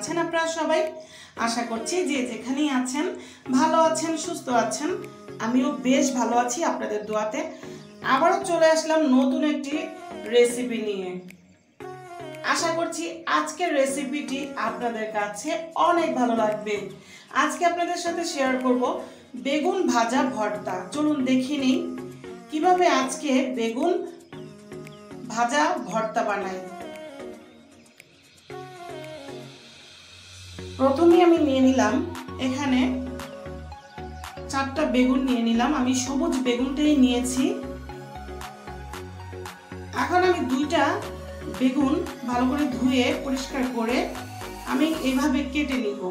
আছেন আপনারা সবাই? আশা করছি যে যেখানেই আছেন ভালো আছেন, সুস্থ আছেন। আমিও বেশ ভালো আছি আপনাদের দোয়াতে। আবারও চলে আসলাম নতুন একটি রেসিপি নিয়ে। আশা করছি আজকের রেসিপিটি আপনাদের কাছে অনেক ভালো লাগবে। আজকে আপনাদের সাথে শেয়ার করব বেগুন ভাজা ভর্তা। চলুন দেখে নিই কিভাবে আজকে বেগুন ভাজা ভর্তা বানাই। প্রথমে আমি নিয়ে নিলাম এখানে 4টা বেগুন নিয়ে নিলাম। আমি সবুজ বেগুনটাই নিয়েছি। এখন আমি 2টা বেগুন ভালো করে ধুয়ে পরিষ্কার করে আমি এইভাবে কেটে নিব।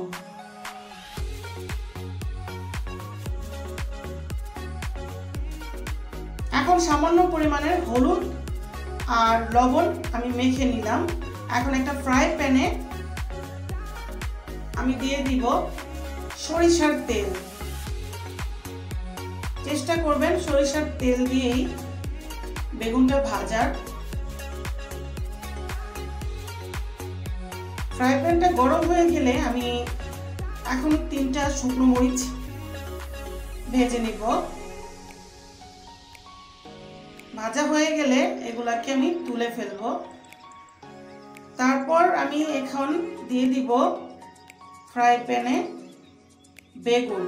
এখন সামান্য পরিমাণের হলুদ আর লবণ আমি মেখে নিলাম। এখন একটা ফ্রাই প্যানে আমি দিয়ে দিব সরিষার তেল। চেষ্টা করবেন সরিষার তেল দিয়েই বেগুনটা ভাজার। ফ্রাই প্যানটা গরম হয়ে গেলে আমি এখন 3টা শুকনো মরিচ ভেজে নিব। ভাজা হয়ে গেলে এগুলাকে আমি তুলে ফেলব। তারপর আমি এখন দিয়ে দিব ফ্রাই প্যানে বেগুন।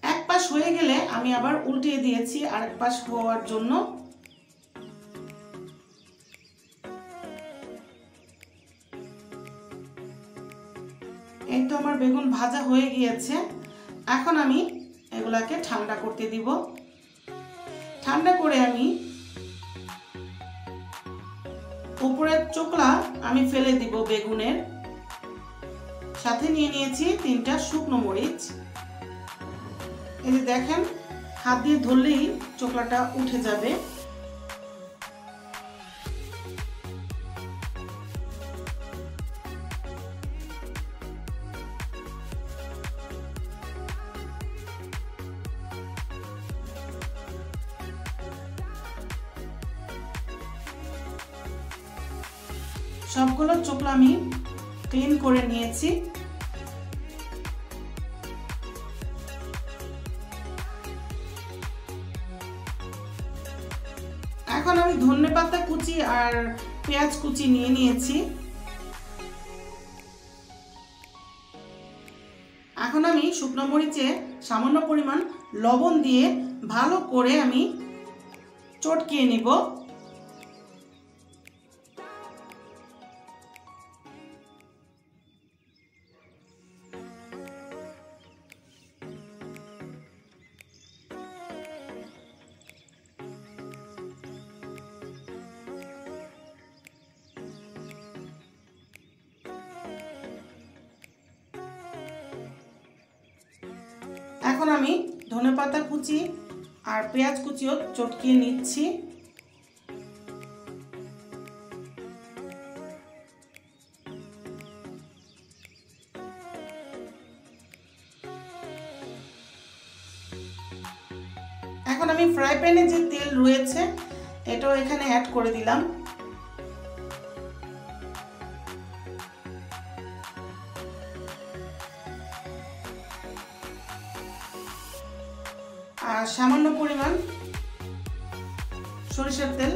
এক পাশ হয়ে গেলে আমি আবার উল্টিয়ে দিয়েছি আরেক পাশ হওয়ার জন্য। এই তো আমার বেগুন ভাজা হয়ে গিয়েছে। এখন আমি এগুলাকে ঠান্ডা করতে দিব। ঠান্ডা করে আমি উপরের চোকলা আমি ফেলে দিব বেগুনের। সাথে নিয়ে নিয়েছি 3টা শুকনো মরিচ। এই যে দেখেন, হাত দিয়ে ধরলেই চোকলাটা উঠে যাবে। সবগুলো চোকলা আমি ক্লিন করে নিয়েছি। এখন আমি ধনেপাতা কুচি আর পেঁয়াজ কুচি নিয়ে নিয়েছি। এখন আমি শুকনো মরিচে সামান্য পরিমাণ লবণ দিয়ে ভালো করে আমি চটকিয়ে নিব। এখন আমি ধনেপাতা কুচি আর পেঁয়াজ কুচিও চটকিয়ে নিচ্ছি। এখন আমি ফ্রাই প্যানে যে তেল রয়েছে এটাও এখানে অ্যাড করে দিলাম। আর সামান্য পরিমাণ সরিষার তেল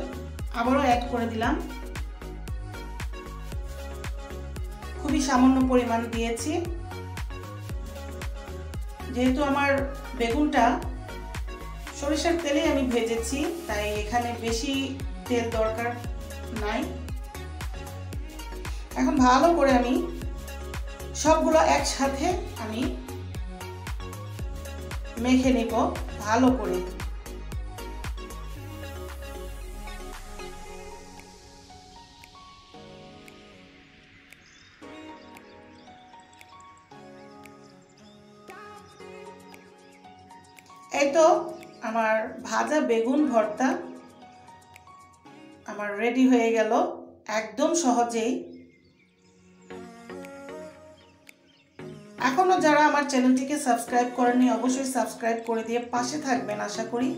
আবারও অ্যাড করে দিলাম। খুবই সামান্য পরিমাণ দিয়েছি, যেহেতু আমার বেগুনটা সরিষার তেলে আমি ভেজেছি তাই এখানে বেশি তেল দরকার নাই। এখন ভালো করে আমি সবগুলো একসাথে আমি মেখে নিব ভালো করে। এই তো আমার ভাজা বেগুন ভর্তা আমার রেডি হয়ে গেল। একদম সহজেই। এখনো যারা আমার চ্যানেলটিকে সাবস্ক্রাইব করেননি অবশ্যই সাবস্ক্রাইব করে দিয়ে পাশে থাকবেন আশা করি।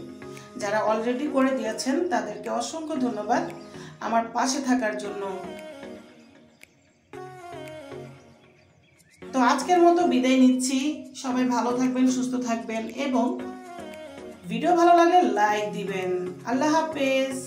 যারা অলরেডি করে দিয়েছেন তাদেরকে অসংখ্য ধন্যবাদ আমার পাশে থাকার জন্য। তো আজকের মতো বিদায় নিচ্ছি। সবাই ভালো থাকবেন, সুস্থ থাকবেন এবং ভিডিও ভালো লাগলে লাইক দিবেন। আল্লাহ হাফেজ।